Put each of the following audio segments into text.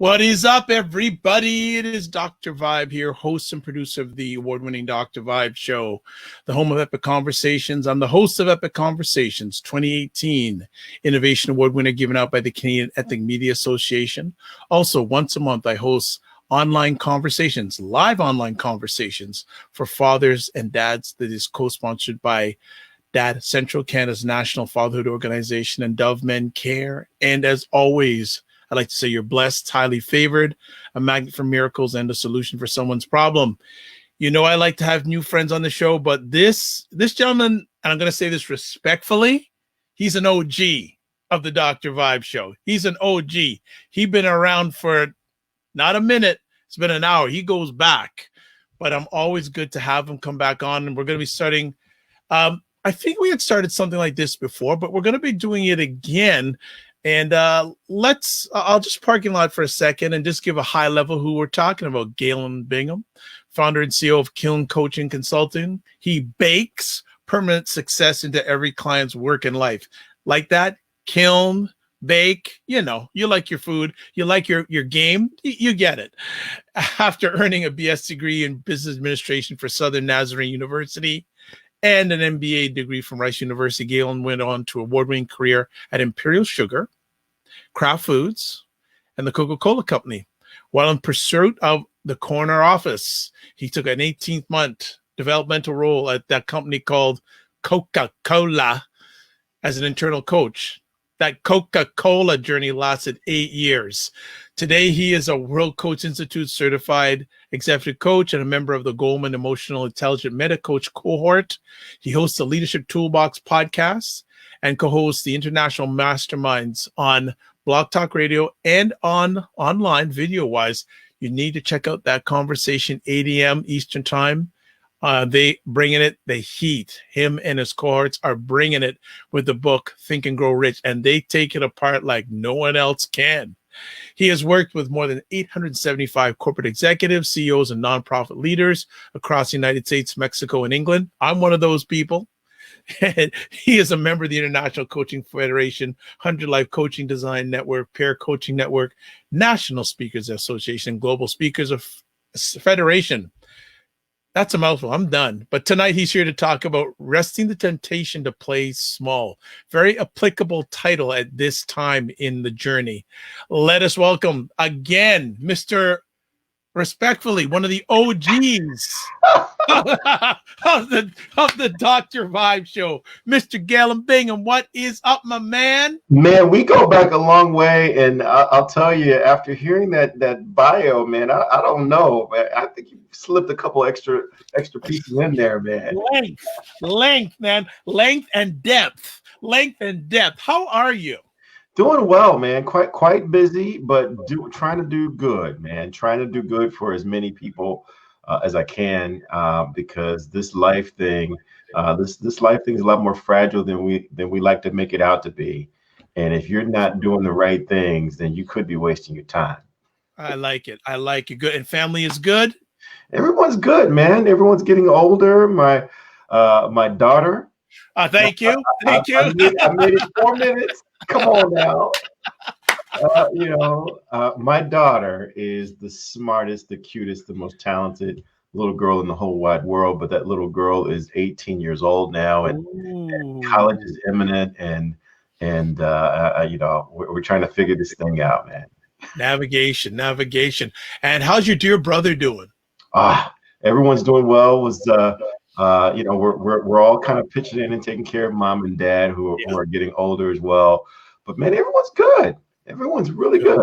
What is up, everybody? It is Dr. Vibe here, host and producer of the award-winning Dr. Vibe Show, the home of Epic Conversations. I'm the host of Epic Conversations 2018 Innovation Award winner given out by the Canadian Ethnic Media Association. Also, once a month, I host online conversations, live online conversations for fathers and dads that is co-sponsored by Dad Central, Canada's national fatherhood organization, and Dove Men Care. And as always, I'd like to say you're blessed, highly favored, a magnet for miracles, and a solution for someone's problem. You know, I like to have new friends on the show, but this gentleman, and I'm going to say this respectfully, he's an OG of the Dr. Vibe Show. He's an OG. He's been around for not a minute. It's been an hour. He goes back, but I'm always good to have him come back on. And we're going to be starting. I think we had started something like this before, but we're going to be doing it again. And I'll just parking lot for a second and just give a high level who we're talking about. Galen Bingham, founder and CEO of Kiln Coaching Consulting. He bakes permanent success into every client's work and life. Like that, Kiln, bake, you know, you like your food, you like your game, you get it. After earning a BS degree in business administration for Southern Nazarene University and an MBA degree from Rice University, Galen went on to award-winning career at Imperial Sugar, Kraft Foods, and the Coca-Cola Company. While in pursuit of the corner office, he took an 18-month developmental role at that company called Coca-Cola as an internal coach. That Coca-Cola journey lasted 8 years. Today, he is a World Coach Institute certified executive coach and a member of the Goleman Emotional Intelligent Meta Coach cohort. He hosts the Leadership Toolbox Podcast and co-hosts the International Masterminds on Blogtalk Radio and online video-wise. You need to check out that conversation, 8 a.m. Eastern Time. They bringing it, the heat. Him and his cohorts are bringing it with the book Think and Grow Rich, and they take it apart like no one else can. He has worked with more than 875 corporate executives, CEOs, and nonprofit leaders across the United States, Mexico, and England. I'm one of those people. And he is a member of the International Coaching Federation, 100 Life Coaching Design Network, Pair Coaching Network, National Speakers Association, Global Speakers of Federation. That's a mouthful. I'm done. But tonight he's here to talk about resisting the temptation to play small. Very applicable title at this time in the journey. Let us welcome again, Mr. Respectfully, one of the OGs of the Dr. Vibe Show, Mr. Galen Bingham. What is up, my man? Man, we go back a long way, and I'll tell you, after hearing that bio, man, I don't know, man. I think you slipped a couple extra pieces in there, man. Length, man, length and depth. How are you? Doing well, man. Quite busy, but trying to do good, man. Trying to do good for as many people as I can, because this life thing is a lot more fragile than we like to make it out to be. And if you're not doing the right things, then you could be wasting your time. I like it. Good. And family is good? Everyone's good, man. Everyone's getting older. My daughter. Thank you. I made it 4 minutes. Come on now. My daughter is the smartest, the cutest, the most talented little girl in the whole wide world. But that little girl is 18 years old now, and college is imminent, and we're trying to figure this thing out, man. Navigation. And how's your dear brother doing? Everyone's doing well. We're all kind of pitching in and taking care of mom and dad who are getting older as well. But man, everyone's good. Everyone's really good.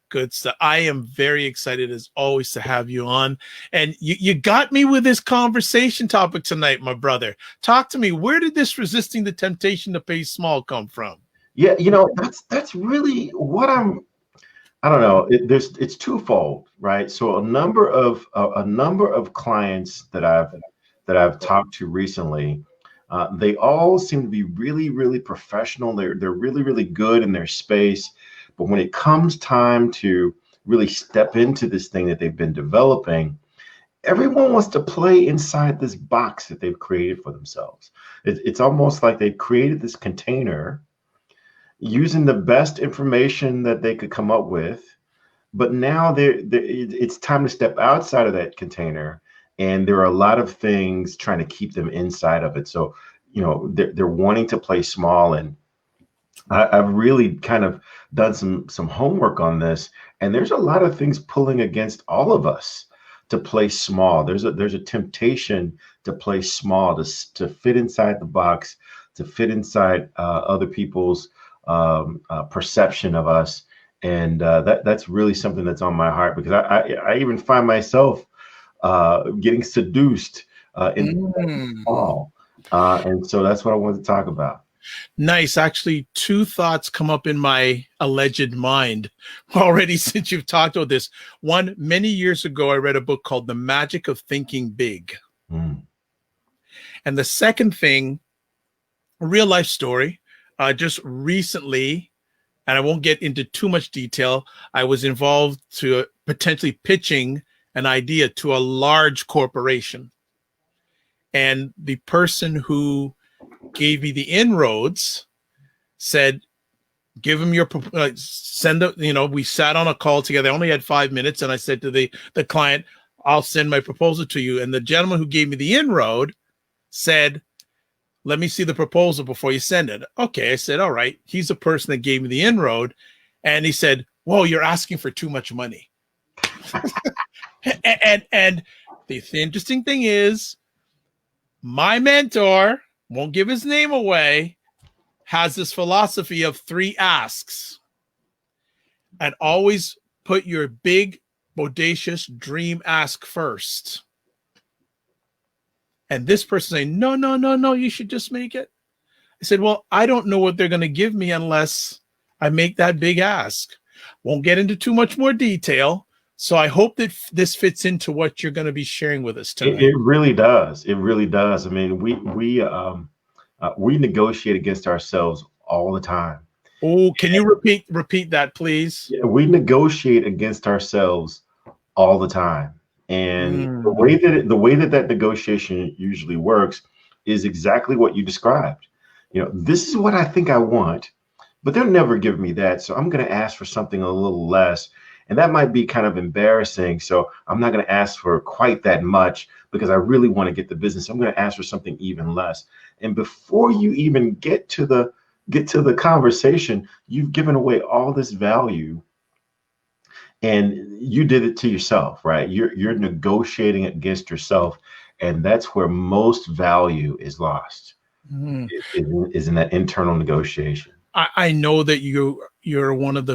Good stuff. I am very excited as always to have you on. And you got me with this conversation topic tonight, my brother. Talk to me. Where did this resisting the temptation to play small come from? Yeah, that's really what I don't know. It's twofold, right? So a number of clients that I've talked to recently, they all seem to be really, really professional. They're really, really good in their space. But when it comes time to really step into this thing that they've been developing, everyone wants to play inside this box that they've created for themselves. It's almost like they've created this container using the best information that they could come up with, But now it's time to step outside of that container, and there are a lot of things trying to keep them inside of it. So, they're wanting to play small, and I've really kind of done some homework on this, and there's a lot of things pulling against all of us to play small. There's a temptation to play small, to fit inside the box, to fit inside other people's perception of us, and that's really something that's on my heart, because I even find myself getting seduced in small, and so that's what I wanted to talk about. Nice. Actually, two thoughts come up in my alleged mind already since you've talked about this. One, many years ago, I read a book called The Magic of Thinking Big. And the second thing, a real life story, just recently, and I won't get into too much detail, I was involved to potentially pitching an idea to a large corporation. And the person who gave me the inroads said, give him your, send it, we sat on a call together. I only had 5 minutes. And I said to the client, I'll send my proposal to you. And the gentleman who gave me the inroad said, let me see the proposal before you send it. Okay. I said, all right. He's the person that gave me the inroad. And he said, whoa, you're asking for too much money. and the interesting thing is, my mentor, won't give his name away, has this philosophy of 3 asks. And always put your big, bodacious dream ask first. And this person saying, no, you should just make it. I said, well, I don't know what they're going to give me unless I make that big ask. Won't get into too much more detail. So I hope that this fits into what you're going to be sharing with us tonight. It really does. It really does. I mean, we negotiate against ourselves all the time. Oh, can you repeat that, please? Yeah, we negotiate against ourselves all the time. And the way that negotiation usually works is exactly what you described. This is what I think I want, but they'll never give me that. So I'm going to ask for something a little less. And that might be kind of embarrassing. So I'm not going to ask for quite that much because I really want to get the business. I'm going to ask for something even less. And before you even get to the conversation, you've given away all this value, and you did it to yourself, right? You're negotiating against yourself, and that's where most value is lost. Is in that internal negotiation. I know that you're one of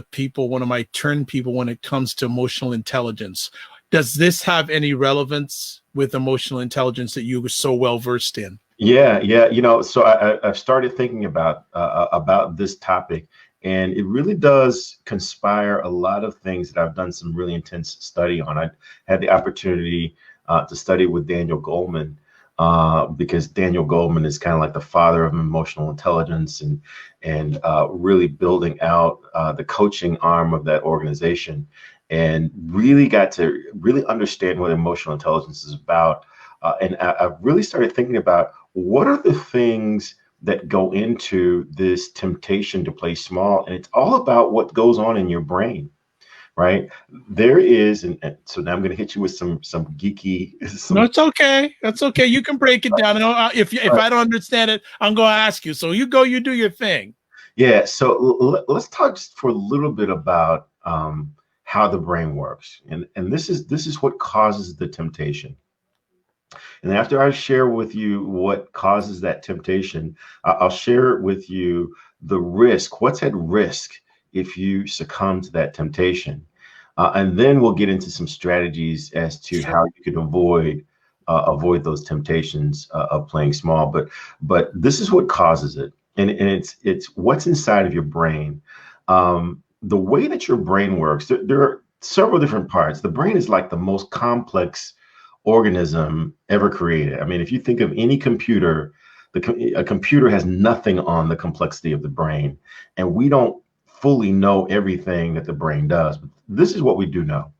my turn people when it comes to emotional intelligence. Does this have any relevance with emotional intelligence that you were so well versed in? Yeah. So I've started thinking about this topic, and it really does conspire a lot of things that I've done some really intense study on. I had the opportunity to study with Daniel Goleman, because Daniel Goleman is kind of like the father of emotional intelligence, and really building out the coaching arm of that organization, and really got to really understand what emotional intelligence is about. And I've really started thinking about what are the things that go into this temptation to play small. And it's all about what goes on in your brain, right? There is, and so now I'm going to hit you with some geeky. No, it's okay. That's okay. You can break it down. And if I don't understand it, I'm going to ask you. So you do your thing. Yeah. So let's talk just for a little bit about how the brain works, and this is what causes the temptation. And after I share with you what causes that temptation, I'll share with you the risk. What's at risk if you succumb to that temptation? And then we'll get into some strategies as to how you can avoid those temptations of playing small. But this is what causes it, and it's what's inside of your brain. The way that your brain works, there are several different parts. The brain is like the most complex organism ever created. I mean, if you think of any computer, a computer has nothing on the complexity of the brain, and we don't fully know everything that the brain does. But this is what we do know.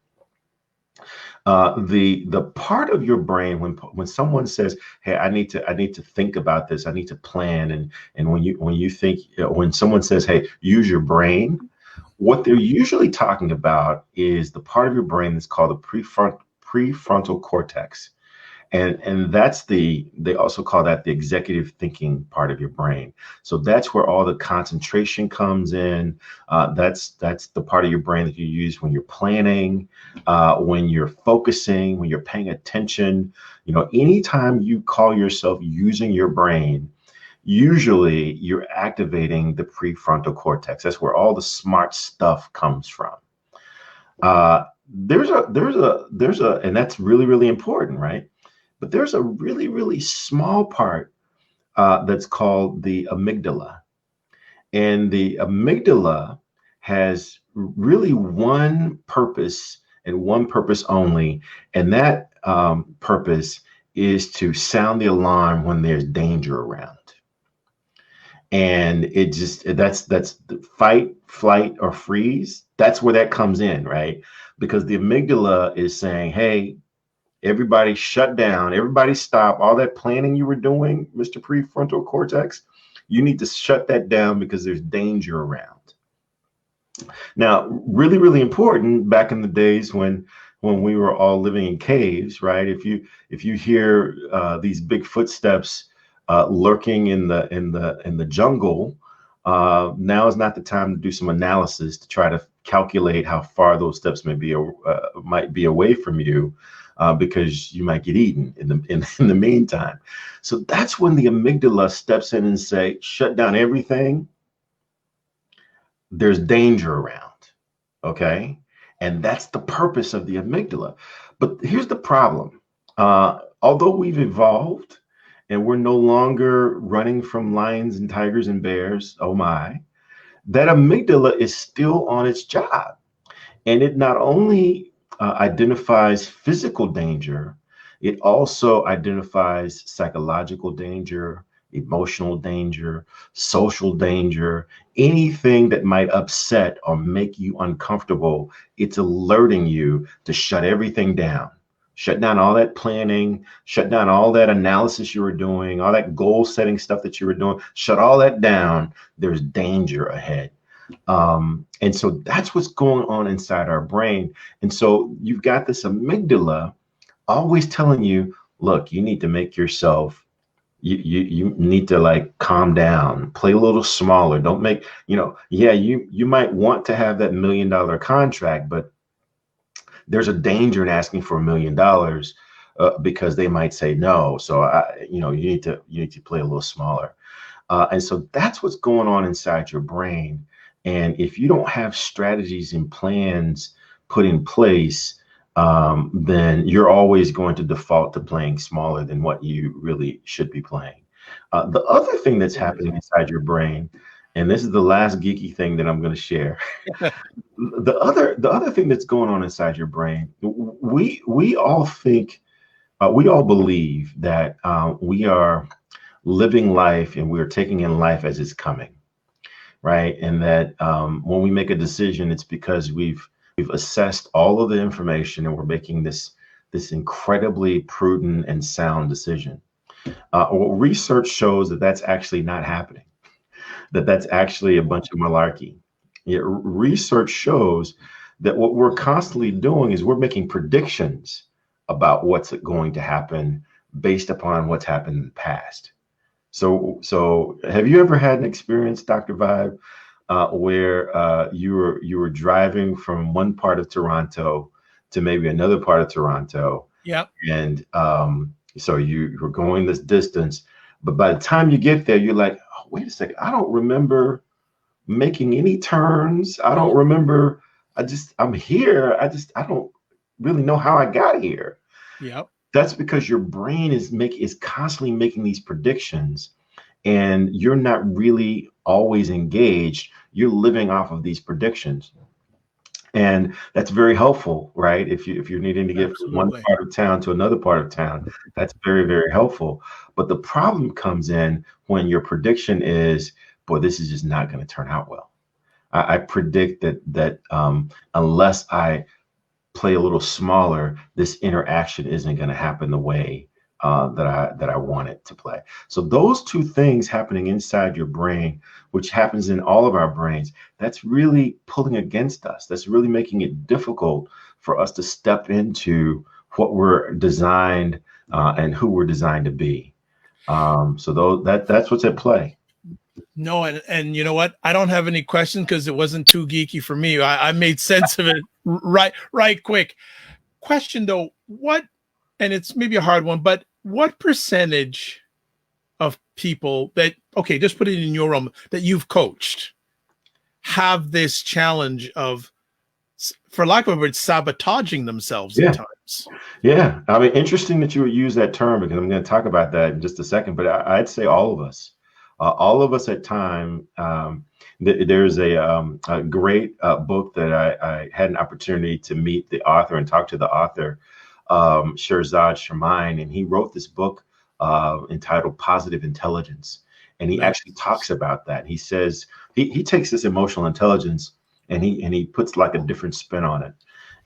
The part of your brain when someone says, "Hey, I need to think about this. I need to plan," and when someone says, "Hey, use your brain," What they're usually talking about is the part of your brain that's called the prefrontal cortex. And that's they also call that the executive thinking part of your brain. So that's where all the concentration comes in. That's the part of your brain that you use when you're planning, when you're focusing, when you're paying attention. Anytime you call yourself using your brain, usually you're activating the prefrontal cortex. That's where all the smart stuff comes from. There's a, and that's really, really important, right? But there's a really, really small part that's called the amygdala. And the amygdala has really one purpose and one purpose only. And that purpose is to sound the alarm when there's danger around. And that's the fight, flight, or freeze. That's where that comes in, right? Because the amygdala is saying, hey, everybody shut down. Everybody stop. All that planning you were doing, Mr. Prefrontal Cortex, you need to shut that down because there's danger around. Now, really, really important back in the days when we were all living in caves, right? If you hear these big footsteps lurking in the jungle, now is not the time to do some analysis to try to calculate how far those steps might be away from you. Because you might get eaten in the meantime. So that's when the amygdala steps in and say, shut down everything. There's danger around, okay? And that's the purpose of the amygdala. But here's the problem. Although we've evolved and we're no longer running from lions and tigers and bears, oh my, that amygdala is still on its job. And it not only identifies physical danger, it also identifies psychological danger, emotional danger, social danger, anything that might upset or make you uncomfortable. It's alerting you to shut everything down. Shut down all that planning, shut down all that analysis you were doing, all that goal setting stuff that you were doing, shut all that down. There's danger ahead. And so that's what's going on inside our brain. And so you've got this amygdala always telling you, look, you need to make yourself, you need to like calm down, play a little smaller. Don't make, you might want to have that $1 million contract, but there's a danger in asking for $1 million because they might say no. So you need to play a little smaller. And so that's what's going on inside your brain. And if you don't have strategies and plans put in place, then you're always going to default to playing smaller than what you really should be playing. The other thing that's happening inside your brain, and this is the last geeky thing that I'm going to share. The other thing that's going on inside your brain, we all think, we all believe that we are living life and we're taking in life as it's coming. Right. And that when we make a decision, it's because we've assessed all of the information and we're making this incredibly prudent and sound decision. Well, research shows that that's actually not happening, that's actually a bunch of malarkey. Yeah, research shows that what we're constantly doing is we're making predictions about what's going to happen based upon what's happened in the past. So have you ever had an experience, Dr. Vibe, where you were driving from one part of Toronto to maybe another part of Toronto? Yeah. And so you were going this distance, but by the time you get there, you're like, oh, wait a second, I don't remember making any turns. I don't remember. I'm here. I don't really know how I got here. Yep. That's because your brain is constantly making these predictions and you're not really always engaged. You're living off of these predictions. And that's very helpful, right? If you're needing to get from one part of town to another part of town, that's very, very helpful. But the problem comes in when your prediction is, boy, this is just not going to turn out well. I predict that unless I play a little smaller, this interaction isn't going to happen the way that I want it to play. So those two things happening inside your brain, which happens in all of our brains, that's really pulling against us. That's really making it difficult for us to step into what we're designed and who we're designed to be. So that's what's at play. No, and you know what? I don't have any questions because it wasn't too geeky for me. I made sense of it right quick. Question though, what, and it's maybe a hard one, but what percentage of people that, okay, just put it in your realm, that you've coached have this challenge of, for lack of a word, sabotaging themselves at times? Yeah. I mean, interesting that you would use that term, because I'm going to talk about that in just a second, but I'd say all of us. All of us at time. There's a great book that I had an opportunity to meet the author and talk to the author, Shirzad Shamine, and he wrote this book entitled Positive Intelligence. And he actually talks about that. He says he takes this emotional intelligence and he puts like a different spin on it.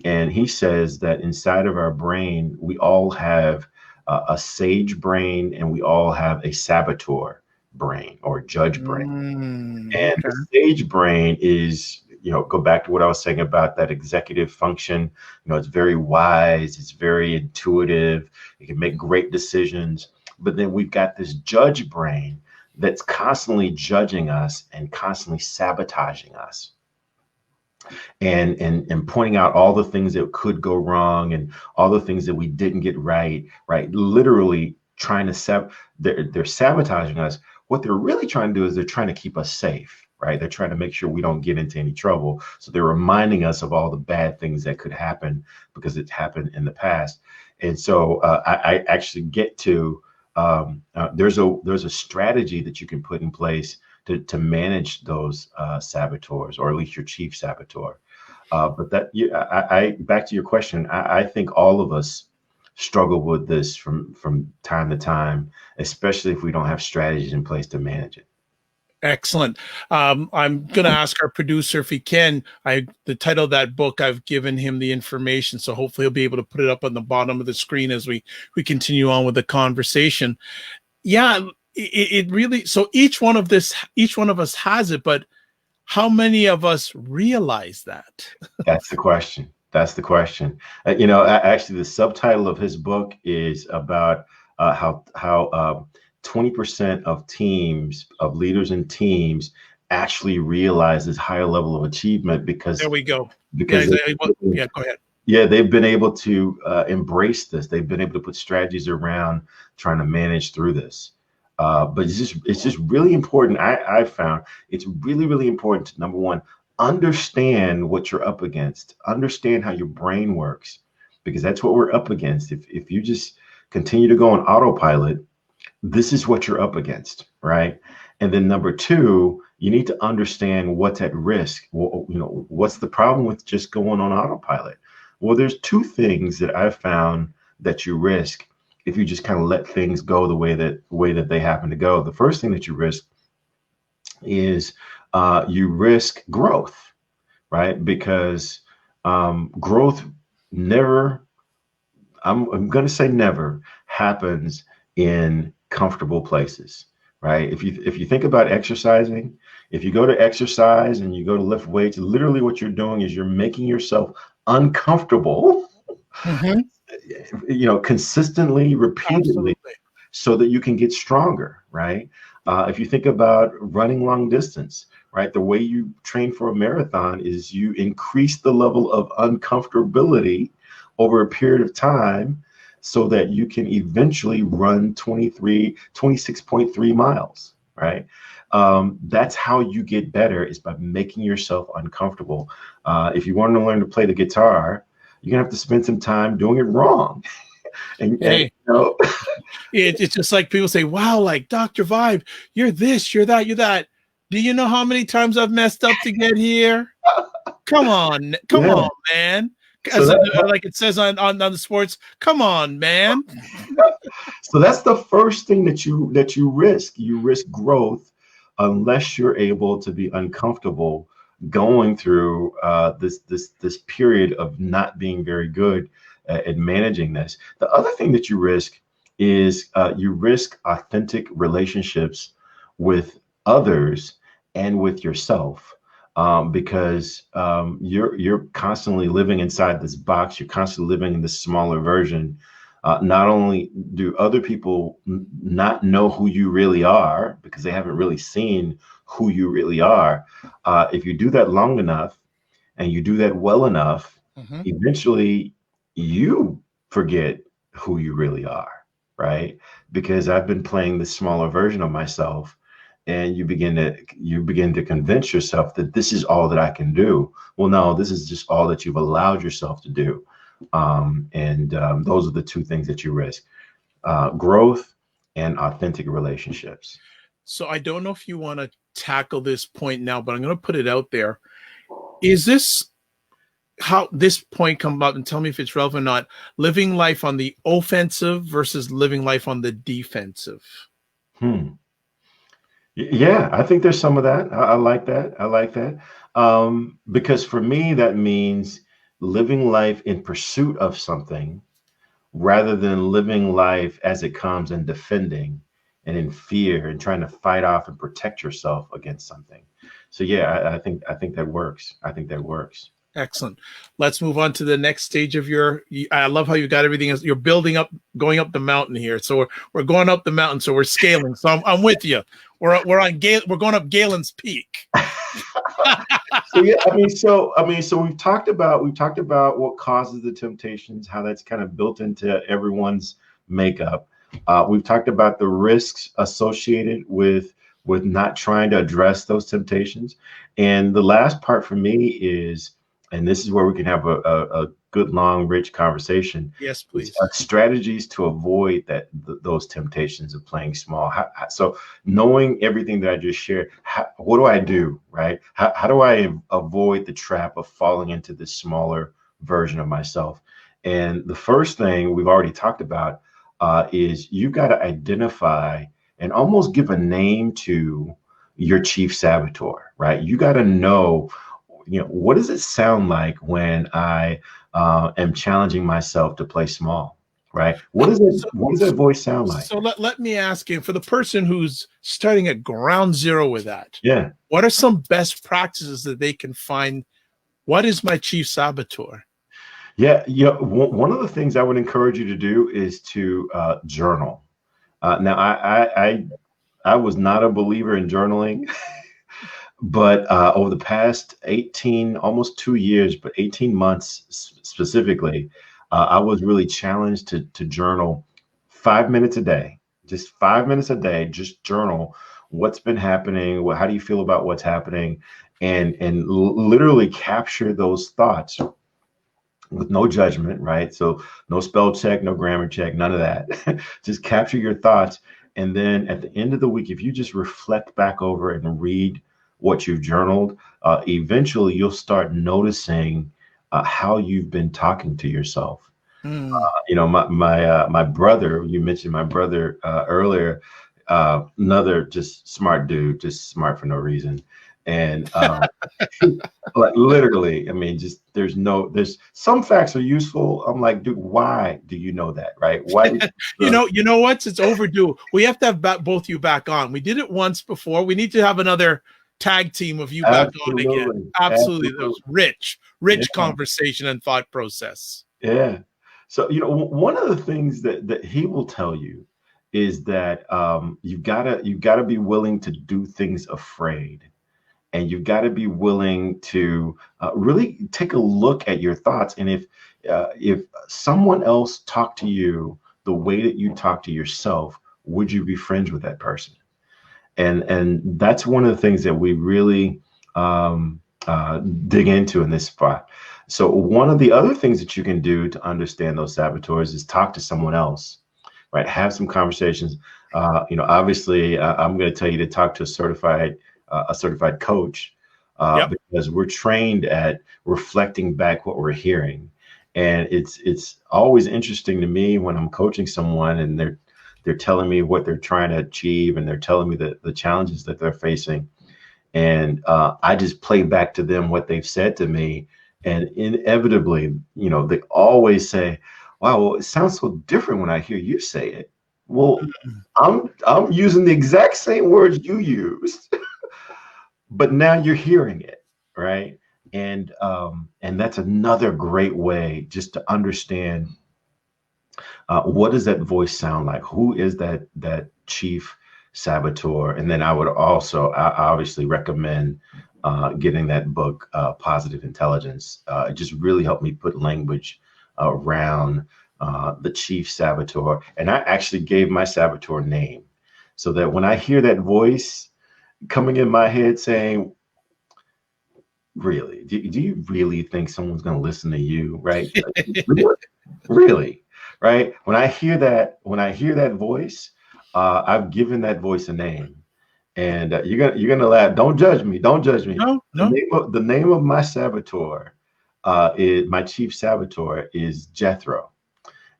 And he says that inside of our brain, we all have a sage brain and we all have a saboteur brain or judge brain. And the sage brain is, go back to what I was saying about that executive function. It's very wise, it's very intuitive, it can make great decisions. But then we've got this judge brain that's constantly judging us and constantly sabotaging us. And pointing out all the things that could go wrong and all the things that we didn't get right, literally trying to they're sabotaging us. What they're really trying to do is they're trying to keep us safe, right? They're trying to make sure we don't get into any trouble. So they're reminding us of all the bad things that could happen because it's happened in the past. And so I actually get to, there's a strategy that you can put in place to manage those saboteurs, or at least your chief saboteur. But back to your question, I think all of us struggle with this from time to time, especially if we don't have strategies in place to manage it. Excellent. I'm going to ask our producer if he can. The title of that book, I've given him the information, so hopefully he'll be able to put it up on the bottom of the screen as we continue on with the conversation. Yeah, it really. So each one of us has it, but how many of us realize that? That's the question. Actually, the subtitle of his book is about how 20% of leaders and teams actually realize this higher level of achievement because there we go. Because go ahead. Yeah, they've been able to embrace this. They've been able to put strategies around trying to manage through this. But it's just really important. I've found it's really, really important to, number one, understand what you're up against, understand how your brain works, because that's what we're up against. If you just continue to go on autopilot, this is what you're up against, right? And then number two, you need to understand what's at risk. Well, what's the problem with just going on autopilot? Well, there's two things that I've found that you risk if you just kind of let things go the way that they happen to go. The first thing that you risk is you risk growth, right? Because growth never, I'm going to say never, happens in comfortable places, right? If you think about exercising, if you go to exercise and you go to lift weights, literally what you're doing is you're making yourself uncomfortable, consistently, repeatedly, so that you can get stronger, right? If you think about running long distance, right? The way you train for a marathon is you increase the level of uncomfortability over a period of time so that you can eventually run 26.3 miles, right? That's how you get better, is by making yourself uncomfortable. If you want to learn to play the guitar, you're gonna have to spend some time doing it wrong. It's just like people say, wow, like Dr. Vibe, you're this, you're that, you're that. Do you know how many times I've messed up to get here? Come on, man. Like it says on the sports, come on, man. So that's the first thing that you risk. You risk growth unless you're able to be uncomfortable going through this period of not being very good at managing this. The other thing that you risk is you risk authentic relationships with others and with yourself, because you're constantly living inside this box. You're constantly living in this smaller version. Not only do other people not know who you really are because they haven't really seen who you really are, if you do that long enough and you do that well enough, eventually you forget who you really are, right? Because I've been playing this smaller version of myself, and you begin to convince yourself that this is all that I can do. Well, no, this is just all that you've allowed yourself to do. Those are the two things that you risk: growth and authentic relationships. So I don't know if you want to tackle this point now, but I'm going to put it out there. Is this how this point come up, and tell me if it's relevant or not? Living life on the offensive versus living life on the defensive. Yeah, I think there's some of that. I like that. I like that. Because for me, that means living life in pursuit of something rather than living life as it comes and defending and in fear and trying to fight off and protect yourself against something. So yeah, I think that works. I think that works. Excellent. Let's move on to the next stage of I love how you got everything. You're building up, going up the mountain here. So we're going up the mountain. So we're scaling. So I'm with you. We're going up Galen's Peak. So yeah, so we've talked about what causes the temptations, how that's kind of built into everyone's makeup. We've talked about the risks associated with not trying to address those temptations. And the last part for me is, and this is where we can have a good, long, rich conversation. Yes, please. Strategies to avoid those temptations of playing small. So knowing everything that I just shared, what do I do, right? How do I avoid the trap of falling into this smaller version of myself? And the first thing we've already talked about is you got to identify and almost give a name to your chief saboteur, right? You got to know, what does it sound like when I am challenging myself to play small, right? What does that voice sound like? So let me ask you, for the person who's starting at ground zero with that, yeah, what are some best practices that they can find? What is my chief saboteur? Yeah. One of the things I would encourage you to do is to journal. Now, I was not a believer in journaling. But over the past 18, almost 2 years, but 18 months specifically, I was really challenged to journal 5 minutes a day, just 5 minutes a day, just journal what's been happening. How do you feel about what's happening? And literally capture those thoughts with no judgment, right? So no spell check, no grammar check, none of that. Just capture your thoughts. And then at the end of the week, if you just reflect back over and read what you've journaled, eventually you'll start noticing how you've been talking to yourself. My brother, you mentioned my brother earlier, another just smart dude, just smart for no reason. And like literally, I mean, just there's some facts are useful. I'm like, dude, why do you know that, right? Why? you know what? It's overdue. We have to have both you back on. We did it once before. We need to have another tag team of you back on again. Absolutely. That was rich conversation and thought process. Yeah. So, one of the things that he will tell you is that you've got to be willing to do things afraid. And you've got to be willing to really take a look at your thoughts. And if someone else talked to you the way that you talk to yourself, would you be friends with that person? And that's one of the things that we really dig into in this spot. So one of the other things that you can do to understand those saboteurs is talk to someone else, right? Have some conversations. Obviously, I'm going to tell you to talk to a certified coach because we're trained at reflecting back what we're hearing. And it's always interesting to me when I'm coaching someone and they're telling me what they're trying to achieve, and they're telling me the challenges that they're facing. And I just play back to them what they've said to me. And inevitably, they always say, wow, well, it sounds so different when I hear you say it. Well, I'm using the exact same words you used, but now you're hearing it, right? And that's another great way just to understand what does that voice sound like? Who is that chief saboteur? And then I would also obviously recommend getting that book, Positive Intelligence. It just really helped me put language around the chief saboteur. And I actually gave my saboteur a name so that when I hear that voice coming in my head saying, really, do you really think someone's going to listen to you? Right? Really? Right? When I hear that voice, I've given that voice a name. And you're gonna laugh. Don't judge me. Don't judge me. No. The name of my saboteur is my chief saboteur is Jethro.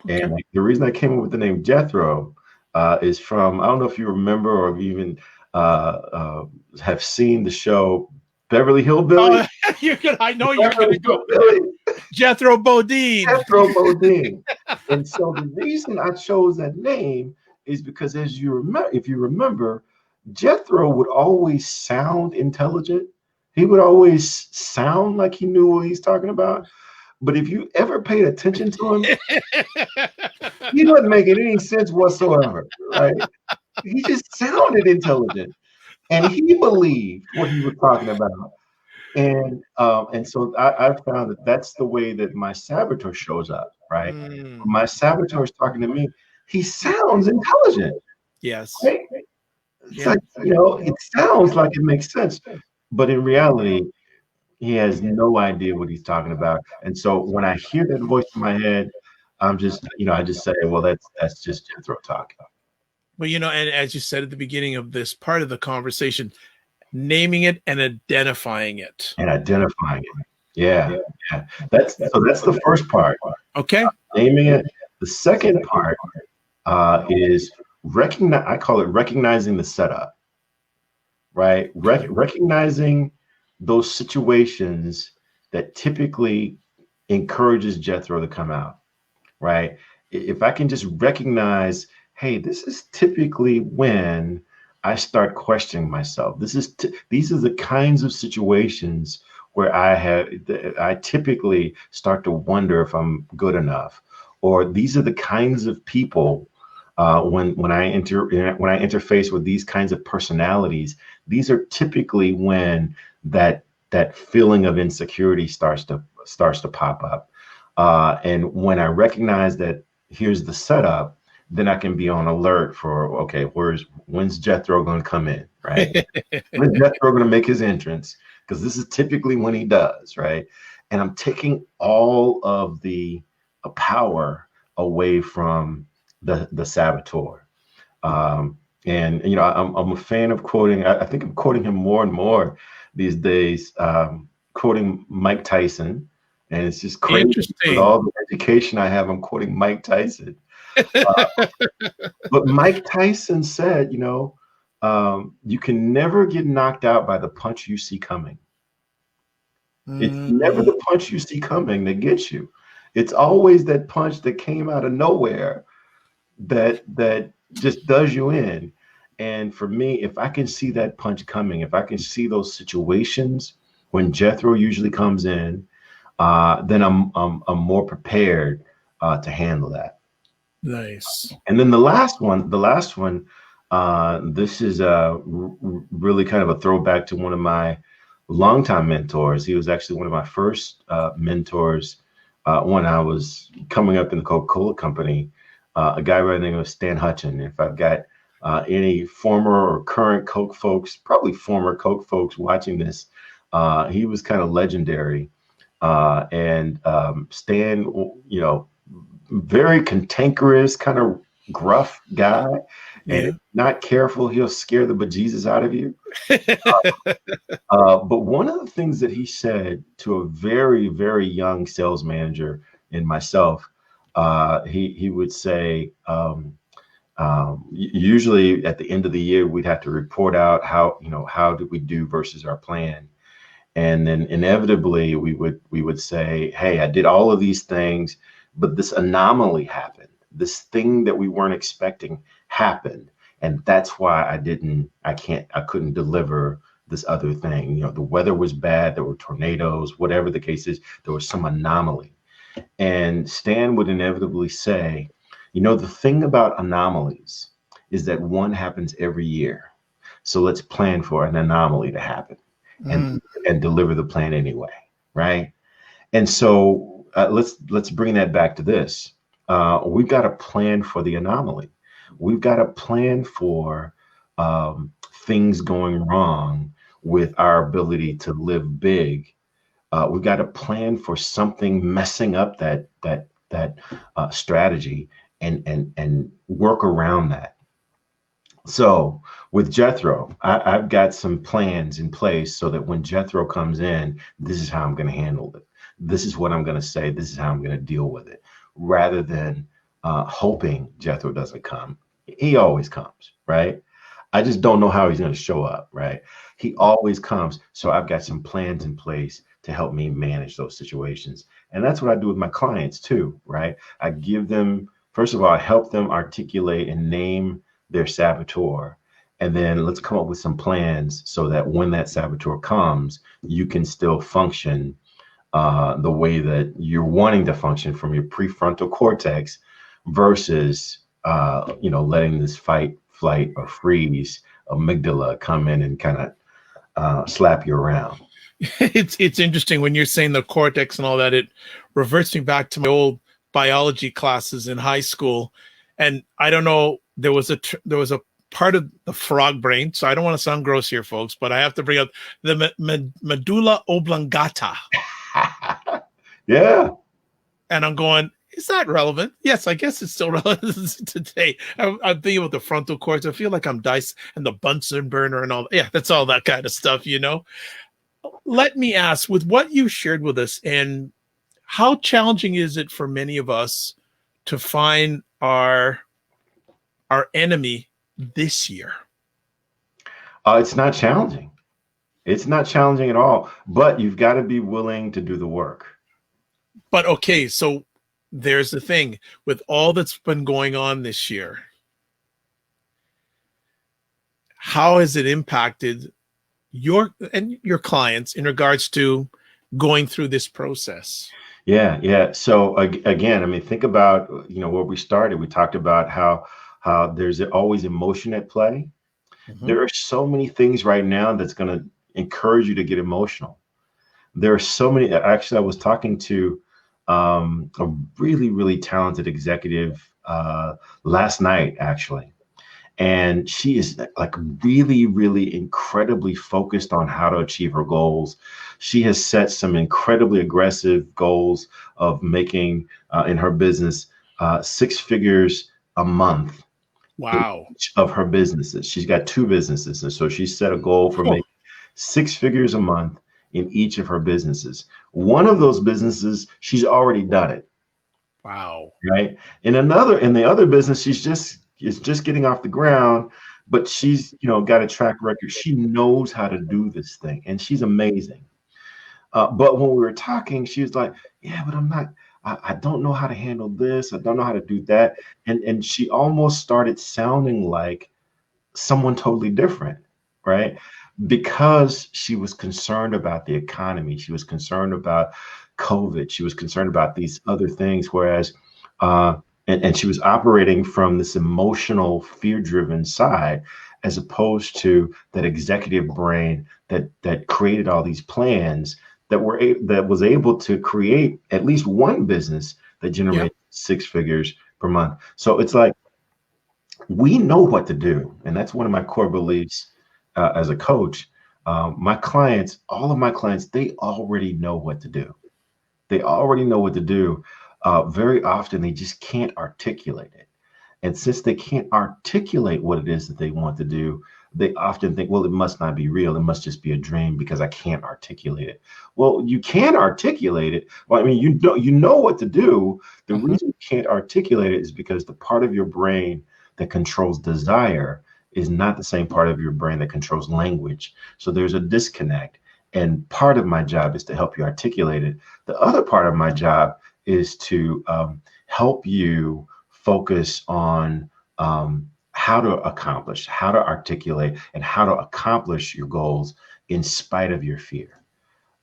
Okay. And the reason I came up with the name Jethro is from, I don't know if you remember or even have seen the show Beverly Hillbillies. I know you're going to go Jethro Bodine. Jethro Bodine. And so the reason I chose that name is because, as you remember, if you remember, Jethro would always sound intelligent. He would always sound like he knew what he's talking about. But if you ever paid attention to him, he wasn't making any sense whatsoever, right? He just sounded intelligent, and he believed what he was talking about. And so I found that that's the way that my saboteur shows up, right? When my saboteur is talking to me, he sounds intelligent. Yes. Right? It's like, it sounds like it makes sense, but in reality, he has no idea what he's talking about. And so when I hear that voice in my head, I'm just, I just say, well, that's just Jethro talking. Well, and as you said at the beginning of this part of the conversation, naming it and identifying it. Yeah. That's the first part. Okay. Naming it. The second part is I call it recognizing the setup, right? Recognizing those situations that typically encourages Jethro to come out, right? If I can just recognize, hey, this is typically when I start questioning myself. These are the kinds of situations where I typically start to wonder if I'm good enough, or these are the kinds of people when I interface with these kinds of personalities. These are typically when that feeling of insecurity starts to pop up, and when I recognize that here's the setup, then I can be on alert for, okay, when's Jethro going to come in, right? When's Jethro going to make his entrance? Because this is typically when he does, right? And I'm taking all of the power away from the saboteur. And I'm a fan of quoting. I think I'm quoting him more and more these days. Quoting Mike Tyson, and it's just crazy with all the education I have. I'm quoting Mike Tyson. But Mike Tyson said, you can never get knocked out by the punch you see coming. It's never the punch you see coming that gets you. It's always that punch that came out of nowhere that just does you in. And for me, if I can see that punch coming, if I can see those situations when Jethro usually comes in, then I'm more prepared to handle that. Nice. And then the last one, this is really kind of a throwback to one of my longtime mentors. He was actually one of my first mentors when I was coming up in the Coca-Cola Company, a guy by the name of Stan Hutchin. If I've got any former or current Coke folks, probably former Coke folks watching this, he was kind of legendary. And Stan, very cantankerous, kind of gruff guy, and if not careful, he'll scare the bejesus out of you. But one of the things that he said to a very, very young sales manager in myself, he would say, usually at the end of the year, we'd have to report out how did we do versus our plan. And then inevitably we would say, hey, I did all of these things, but this anomaly happened. This thing that we weren't expecting happened. And that's why I couldn't deliver this other thing. You know, the weather was bad. There were tornadoes, whatever the case is, there was some anomaly. And Stan would inevitably say, you know, the thing about anomalies is that one happens every year. So let's plan for an anomaly to happen and deliver the plan anyway, right? And so let's bring that back to this. We've got to plan for the anomaly. We've got to plan for things going wrong with our ability to live big. We've got to plan for something messing up that strategy and work around that. So with Jethro, I've got some plans in place so that when Jethro comes in, this is how I'm going to handle it. This is what I'm going to say. This is how I'm going to deal with it, rather than hoping Jethro doesn't come. He always comes, right? I just don't know how he's going to show up, right? He always comes. So I've got some plans in place to help me manage those situations. And that's what I do with my clients too, right? I give them, first of all, I help them articulate and name their saboteur. And then let's come up with some plans so that when that saboteur comes, you can still function the way that you're wanting to function from your prefrontal cortex versus, letting this fight, flight, or freeze amygdala come in and kind of slap you around. It's interesting when you're saying the cortex and all that. It reverts me back to my old biology classes in high school, and I don't know. There was a part of the frog brain. So I don't want to sound gross here, folks, but I have to bring up the medulla oblongata. Yeah. And I'm going, is that relevant? Yes, I guess it's still relevant today. I'm thinking about the frontal cortex. I feel like I'm Dice and the Bunsen burner and all. Yeah, that's all that kind of stuff, you know. Let me ask, with what you shared with us, and how challenging is it for many of us to find our enemy this year? It's not challenging. It's not challenging at all, but you've got to be willing to do the work. But okay, so there's the thing with all that's been going on this year. How has it impacted your clients in regards to going through this process? Yeah. So again, I mean, think about, where we started. We talked about how there's always emotion at play. Mm-hmm. There are so many things right now that's going to encourage you to get emotional. There are so many. Actually, I was talking to a really, really talented executive last night, actually. And she is like really, really incredibly focused on how to achieve her goals. She has set some incredibly aggressive goals of making in her business 6 figures a month. Wow. In each of her businesses. She's got 2 businesses. And so she set a goal for making 6 figures a month in each of her businesses. One of those businesses, she's already done it. Wow. Right. In the other business, she's just getting off the ground, but she's, got a track record. She knows how to do this thing, and she's amazing. But when we were talking, she was like, yeah, but I don't know how to handle this. I don't know how to do that. And she almost started sounding like someone totally different, right? Because she was concerned about the economy. She was concerned about COVID. She was concerned about these other things, whereas, and she was operating from this emotional, fear-driven side, as opposed to that executive brain that created all these plans that was able to create at least one business that generated 6 figures per month. So it's like, we know what to do. And that's one of my core beliefs as a coach. All of my clients, they already know what to do. They already know what to do. Very often they just can't articulate it. And since they can't articulate what it is that they want to do, they often think, well, it must not be real. It must just be a dream because I can't articulate it. Well, you can articulate it. Well, I mean, you know what to do. The reason you can't articulate it is because the part of your brain that controls desire is not the same part of your brain that controls language. So there's a disconnect. And part of my job is to help you articulate it. The other part of my job is to help you focus on how to accomplish, how to articulate, and how to accomplish your goals in spite of your fear.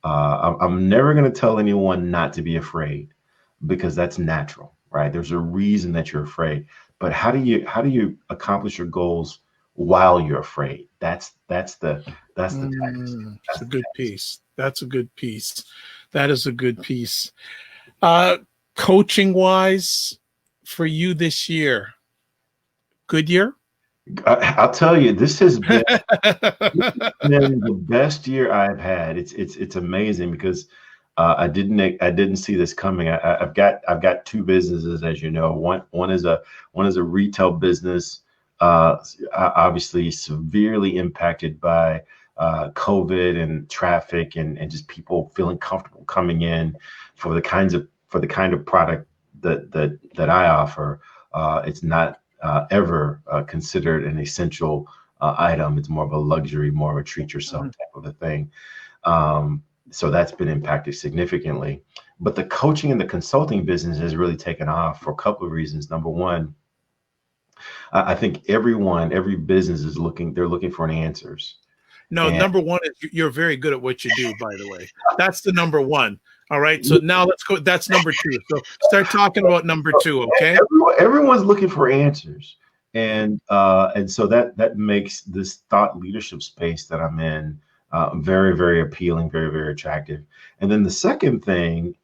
I'm never going to tell anyone not to be afraid, because that's natural, right? There's a reason that you're afraid. But how do you accomplish your goals while you're afraid? That's the text. That's a good piece. That's a good piece. That is a good piece. Coaching wise for you this year, good year? I'll tell you, this has been, the best year I've had. It's amazing, because I didn't see this coming. I've got two businesses, as you know. One is a retail business, obviously severely impacted by COVID and traffic and just people feeling comfortable coming in for the kind of product that I offer. It's not ever considered an essential item. It's more of a luxury, more of a treat yourself type of a thing. So that's been impacted significantly. But the coaching and the consulting business has really taken off for a couple of reasons. Number one, I think every business is looking for answers. No, number one is you're very good at what you do, by the way. That's the number one. All right. So now let's go. That's number two. So start talking about number two. Okay. Everyone's looking for answers. And so that makes this thought leadership space that I'm in very, very appealing, very, very attractive. And then the second thing,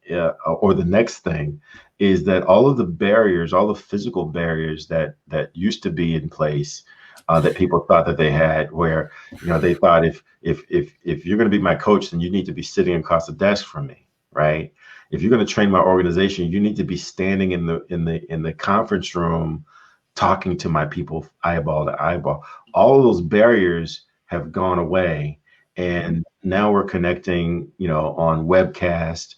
or the next thing, is that all of the barriers, all the physical barriers that used to be in place, that people thought that they had, where they thought if you're going to be my coach, then you need to be sitting across the desk from me, right? If you're going to train my organization, you need to be standing in the conference room, talking to my people eyeball to eyeball. All of those barriers have gone away. And now we're connecting, on webcast,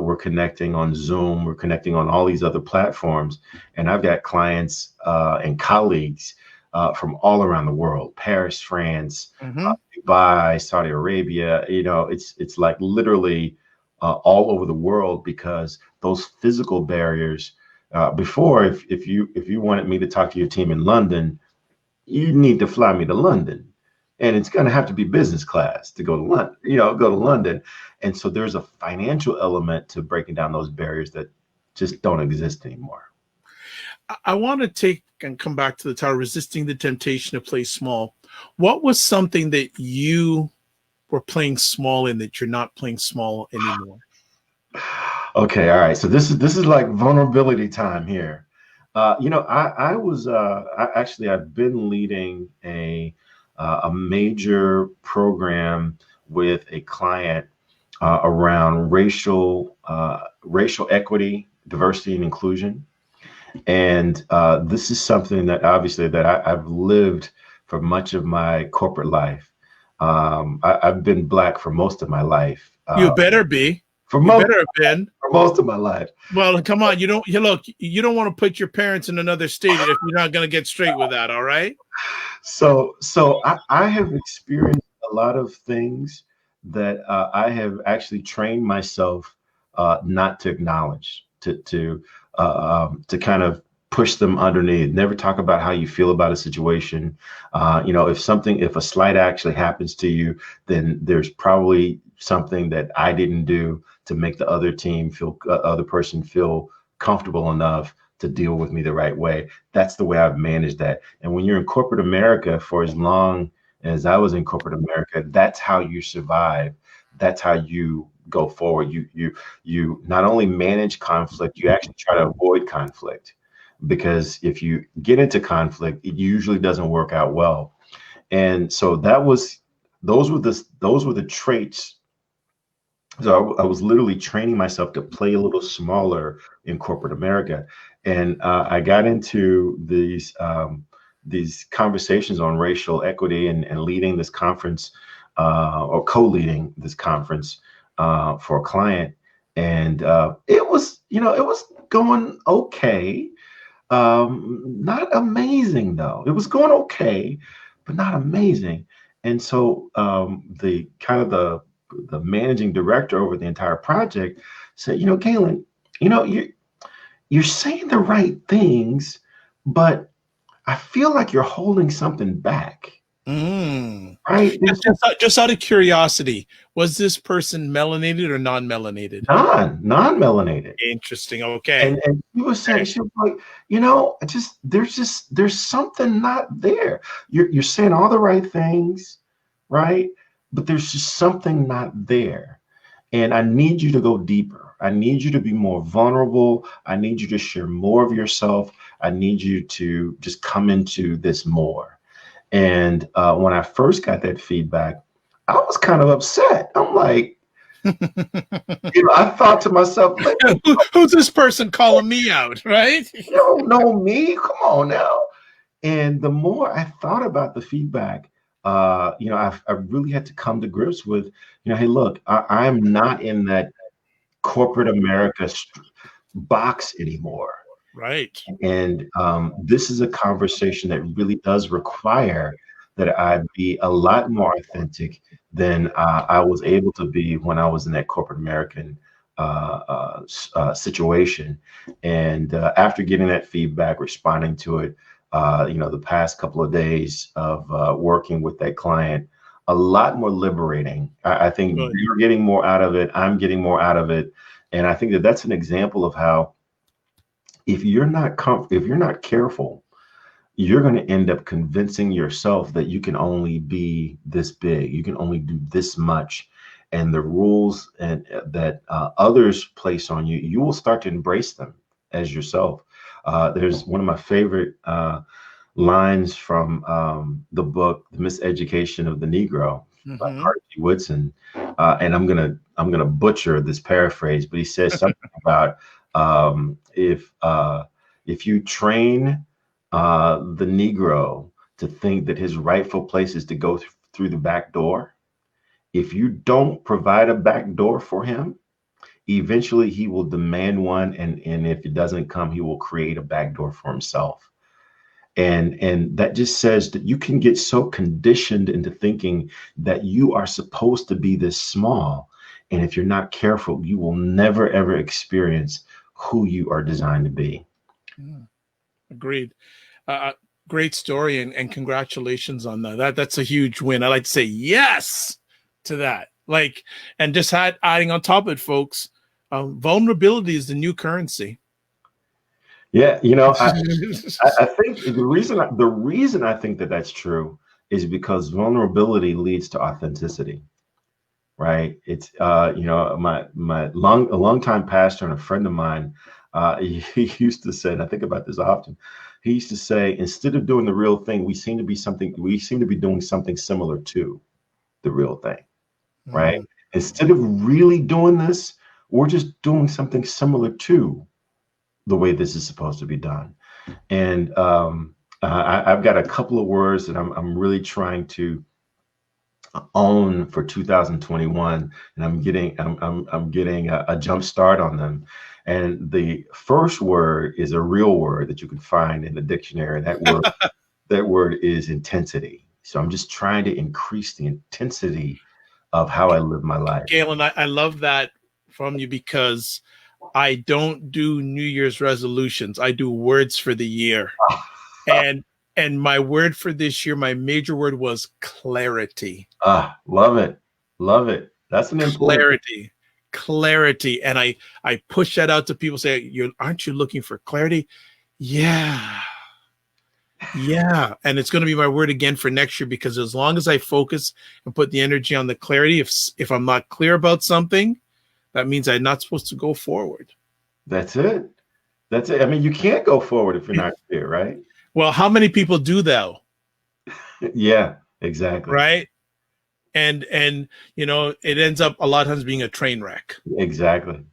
we're connecting on Zoom, we're connecting on all these other platforms. And I've got clients and colleagues from all around the world: Paris, France, Dubai, Saudi Arabia. It's like literally all over the world, because those physical barriers. Before, if you wanted me to talk to your team in London, you need to fly me to London. And it's going to have to be business class to go to London. And so there's a financial element to breaking down those barriers that just don't exist anymore. I want to take and come back to the title, Resisting the Temptation to Play Small. What was something that you were playing small in that you're not playing small anymore? Okay. All right. So this is like vulnerability time here. I've been leading a major program with a client around racial equity, diversity, and inclusion. And this is something that obviously I've lived for much of my corporate life. I've been Black for most of my life. You better be. For most of my life. Well, come on. You don't want to put your parents in another state if you're not going to get straight with that. All right. So I have experienced a lot of things that I have actually trained myself not to acknowledge, to kind of push them underneath. Never talk about how you feel about a situation. If a slight actually happens to you, then there's probably something that I didn't do to make the other person feel comfortable enough to deal with me the right way. That's the way I've managed that. And when you're in corporate America, for as long as I was in corporate America, that's how you survive. That's how you go forward. You not only manage conflict, you actually try to avoid conflict, because if you get into conflict, it usually doesn't work out well. And so those were the traits. So I was literally training myself to play a little smaller in corporate America. And I got into these conversations on racial equity and leading this conference, or co-leading this conference for a client. And it was going okay. Not amazing though. It was going okay, but not amazing. And so the managing director over the entire project said, Galen, you're saying the right things, but I feel like you're holding something back. Mm. Right? Just out of curiosity, was this person melanated or non-melanated? Non-melanated. Interesting. Okay. And she was saying, she was like, you know, there's something not there. You're saying all the right things, right? But there's just something not there. And I need you to go deeper. I need you to be more vulnerable. I need you to share more of yourself. I need you to just come into this more. And when I first got that feedback, I was kind of upset. I'm like, I thought to myself, like, who's this person calling me out, right? You don't know me. Come on now. And the more I thought about the feedback, I really had to come to grips with, hey, look, I'm not in that corporate America box anymore. Right. And this is a conversation that really does require that I be a lot more authentic than I was able to be when I was in that corporate American situation. And after getting that feedback, responding to it, the past couple of days of working with that client, a lot more liberating. I think you're getting more out of it. I'm getting more out of it. And I think that that's an example of how if you're not careful, you're going to end up convincing yourself that you can only be this big, you can only do this much, and the rules that others place on you, you will start to embrace them as yourself. There's one of my favorite lines from the book, The Miseducation of the Negro, by Carter G. Woodson, and I'm gonna butcher this paraphrase, but he says something about if you train the Negro to think that his rightful place is to go through the back door, if you don't provide a back door for him, eventually he will demand one, and if it doesn't come, he will create a back door for himself. And that just says that you can get so conditioned into thinking that you are supposed to be this small, and if you're not careful, you will never ever experience who you are designed to be. Yeah. Agreed. Great story, and congratulations on that. That's a huge win. I like to say yes to that. And just adding on top of it, folks, vulnerability is the new currency. Yeah, I think the reason I think that that's true is because vulnerability leads to authenticity, right? It's a longtime pastor and a friend of mine, he used to say, and I think about this often. He used to say, instead of doing the real thing, we seem to be doing something similar to the real thing, right? Instead of really doing this, we're just doing something similar to the way this is supposed to be done. And I've got a couple of words that I'm really trying to own for 2021, and I'm getting a jump start on them. And the first word is a real word that you can find in the dictionary, and that word is intensity. So I'm just trying to increase the intensity of how I live my life. Galen, I love that from you, because I don't do New Year's resolutions. I do words for the year. And my word for this year, my major word was clarity. Love it. Love it. That's an important clarity. And I push that out to people, say, aren't you looking for clarity? Yeah. And it's going to be my word again for next year, because as long as I focus and put the energy on the clarity, if I'm not clear about something, that means I'm not supposed to go forward. That's it. I mean, you can't go forward if you're not clear, right? Well, how many people do though? Yeah, exactly. Right. And it ends up a lot of times being a train wreck. Exactly.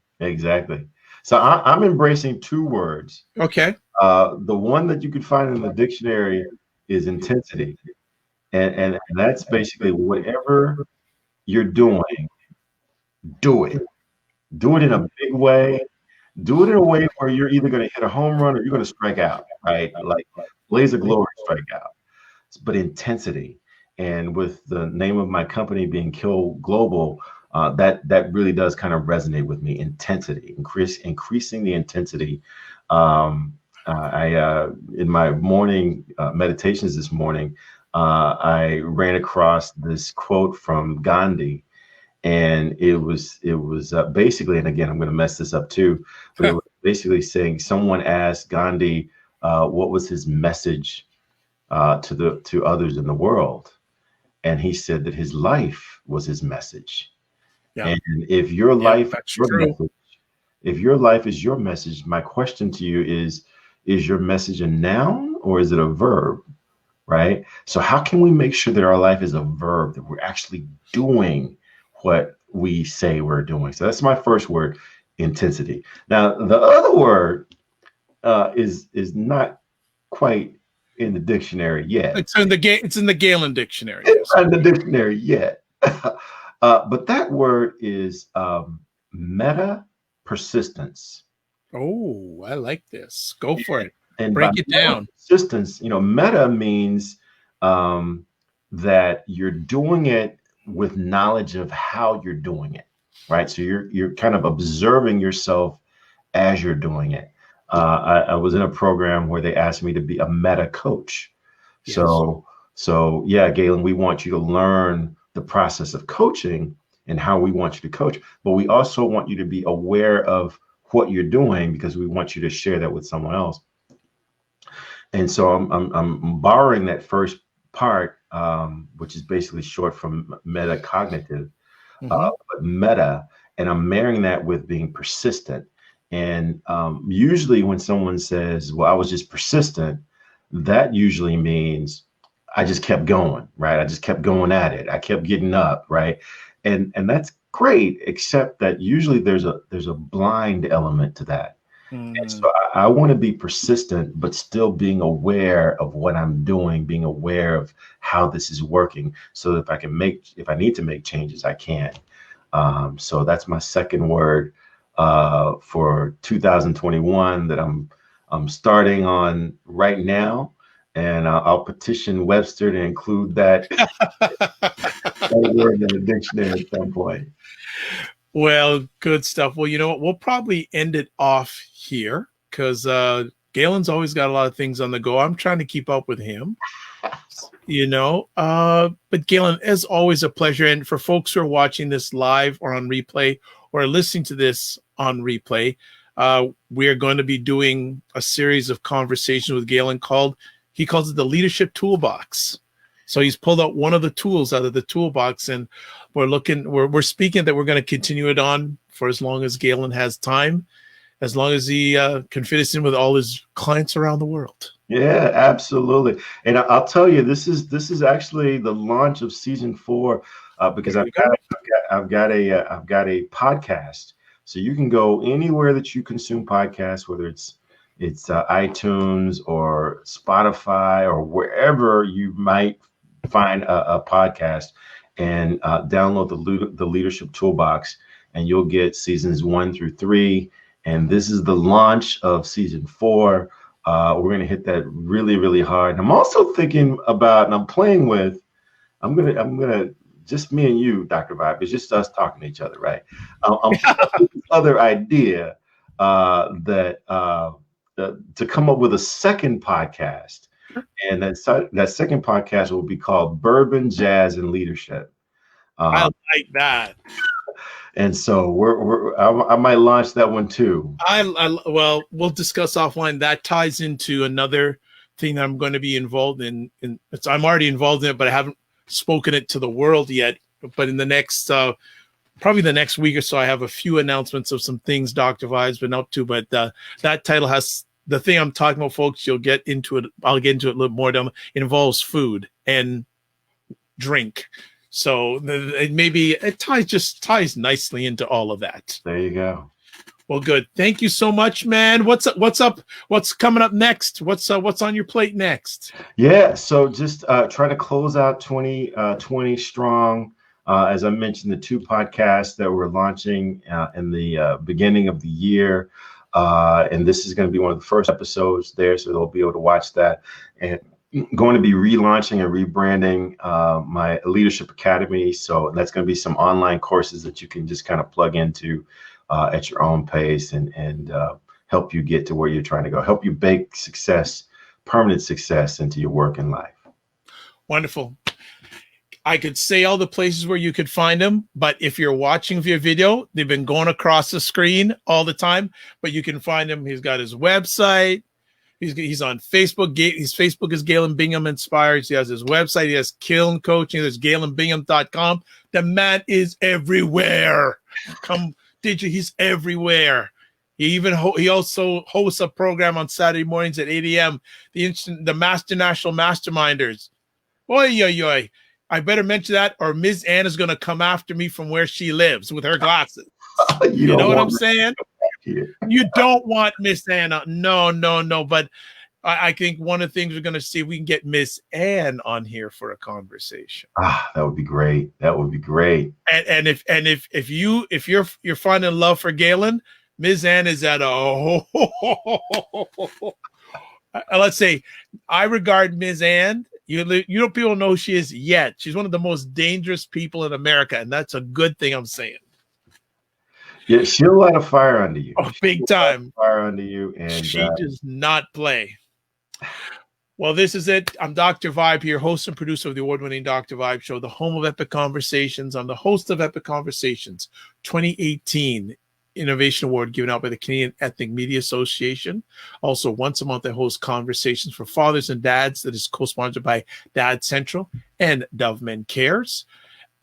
So I'm embracing two words. Okay. The one that you can find in the dictionary is intensity. And that's basically whatever you're doing, do it. Do it in a big way. Do it in a way where you're either going to hit a home run or you're going to strike out, right? Like blaze of glory, strike out. But intensity. And with the name of my company being Kiln Global, that really does kind of resonate with me. Intensity, increasing the intensity. In my morning meditations this morning, I ran across this quote from Gandhi, and it was basically, and again, I'm going to mess this up too, but it was basically saying someone asked Gandhi what was his message to others in the world, and he said that his life was his message. Yeah. And if your life is your message, if your life is your message, my question to you is your message a noun or is it a verb? Right? So how can we make sure that our life is a verb, that we're actually doing what we say we're doing? So that's my first word, intensity. Now, the other word is not quite in the dictionary yet. It's in the Galen dictionary. It's not in the dictionary yet. But that word is meta persistence. Oh, I like this. Go for it. And break it down. Persistence, meta means that you're doing it with knowledge of how you're doing it, right? So you're kind of observing yourself as you're doing it. I was in a program where they asked me to be a meta coach. Yes. So yeah, Galen, we want you to learn the process of coaching and how we want you to coach, but we also want you to be aware of what you're doing because we want you to share that with someone else. And so I'm borrowing that first part, which is basically short from metacognitive, but meta, and I'm marrying that with being persistent. And usually when someone says, well, I was just persistent, that usually means I just kept going, right? I just kept going at it. I kept getting up, right? And that's great, except that usually there's a blind element to that. And so I want to be persistent, but still being aware of what I'm doing, being aware of how this is working, so that if I need to make changes, I can. So that's my second word for 2021 that I'm starting on right now, and I'll petition Webster to include that word in the dictionary at some point. Well, good stuff. Well, you know what? We'll probably end it off here because Galen's always got a lot of things on the go. I'm trying to keep up with him, but Galen, as always, a pleasure. And for folks who are watching this live or on replay or listening to this on replay, we are going to be doing a series of conversations with Galen he calls it the Leadership Toolbox. So he's pulled out one of the tools out of the toolbox, and we're speaking that we're going to continue it on for as long as Galen has time, as long as he can fit us in with all his clients around the world. Yeah, absolutely. And I'll tell you, this is actually the launch of season 4 because I've got a podcast. So you can go anywhere that you consume podcasts, whether it's iTunes or Spotify or wherever you might find a podcast, and download the Leadership Toolbox, and you'll get seasons 1 through 3. And this is the launch of season 4. We're going to hit that really, really hard. And I'm also thinking about, and I'm playing with, I'm gonna just me and you, Dr. Vibe. It's just us talking to each other, right? I'm this other idea to come up with a second podcast. And that second podcast will be called Bourbon, Jazz, and Leadership. I like that. And so I might launch that one too. Well, we'll discuss offline. That ties into another thing that I'm going to be involved in. I'm already involved in it, but I haven't spoken it to the world yet. But in the next, probably the next week or so, I have a few announcements of some things Dr. Vibe's been up to. But that title has the thing I'm talking about, folks. You'll get into it. I'll get into it a little more. It involves food and drink. So it ties nicely into all of that. There you go. Well, good. Thank you so much, man. What's up? What's coming up next? What's on your plate next? Yeah. So just trying to close out 2020 strong. As I mentioned, the 2 podcasts that we're launching in the beginning of the year. And this is going to be one of the first episodes there. So they'll be able to watch that. And going to be relaunching and rebranding my Leadership Academy. So that's going to be some online courses that you can just kind of plug into at your own pace and help you get to where you're trying to go, help you bake success, permanent success into your work and life. Wonderful. I could say all the places where you could find him, but if you're watching via video, they've been going across the screen all the time, but you can find him. He's got his website. He's on Facebook. His Facebook is Galen Bingham Inspires. He has his website. He has Kiln Coaching. There's GalenBingham.com. The man is everywhere. He's everywhere. He also hosts a program on Saturday mornings at 8 a.m. The International Masterminders. Oy. I better mention that, or Ms. Ann is going to come after me from where she lives with her glasses. You know what I'm saying? You don't want Miss Ann. No. But I think one of the things we're going to see, if we can get Miss Ann on here for a conversation. That would be great. That would be great. And if you're finding love for Galen, Ms. Ann is at a let's say I regard Ms. Ann. People know who she is yet. She's one of the most dangerous people in America, and that's a good thing. I'm saying. Yeah, she'll light a fire under you. Oh, big time. Fire under you, and she does not play. Well, this is it. I'm Dr. Vibe here, host and producer of the award-winning Dr. Vibe Show, the home of Epic Conversations. I'm the host of Epic Conversations 2018 Innovation Award given out by the Canadian Ethnic Media Association. Also, once a month, I host conversations for fathers and dads that is co-sponsored by Dad Central and Dove Men Cares.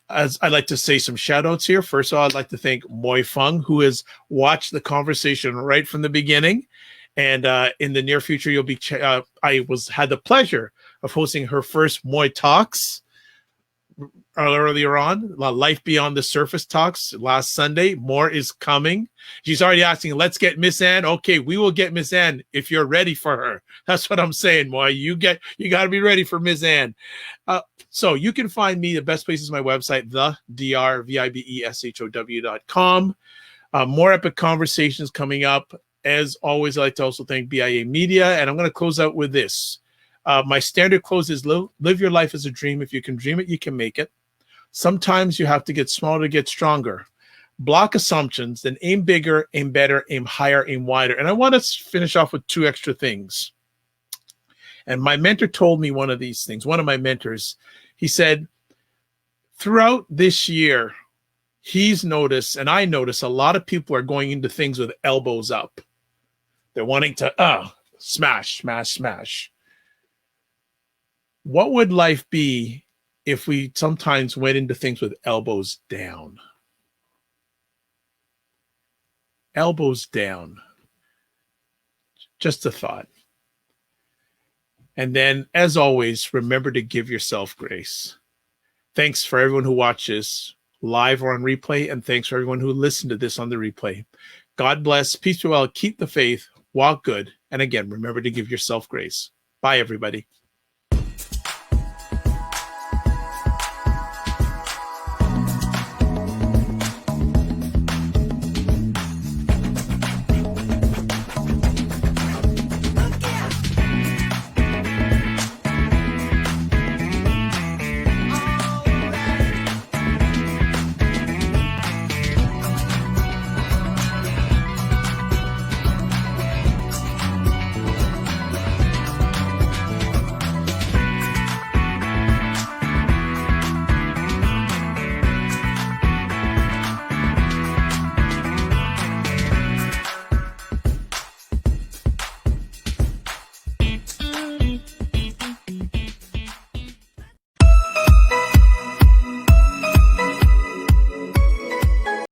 As I'd like to say some shout outs here. First of all, I'd like to thank Moi Fung, who has watched the conversation right from the beginning. And in the near future, you'll be. Had the pleasure of hosting her first Moi Talks earlier on, Life Beyond the Surface Talks last Sunday. More is coming. She's already asking, let's get Miss Ann. Okay, we will get Miss Ann if you're ready for her. That's what I'm saying, Moi. You got to be ready for Miss Ann. So you can find me. The best place is my website, thedrvibeshow.com. More epic conversations coming up. As always, I'd like to also thank BIA Media. And I'm going to close out with this. My standard close is live your life as a dream. If you can dream it, you can make it. Sometimes you have to get smaller to get stronger. Block assumptions, then aim bigger, aim better, aim higher, aim wider. And I want to finish off with two extra things. And my mentor told me one of these things. One of my mentors, he said, throughout this year, he's noticed, and I notice, a lot of people are going into things with elbows up. They're wanting to smash. What would life be if we sometimes went into things with elbows down? Elbows down. Just a thought. And then, as always, remember to give yourself grace. Thanks for everyone who watches live or on replay, and thanks for everyone who listened to this on the replay. God bless. Peace be well. Keep the faith. Walk good. And again, remember to give yourself grace. Bye, everybody.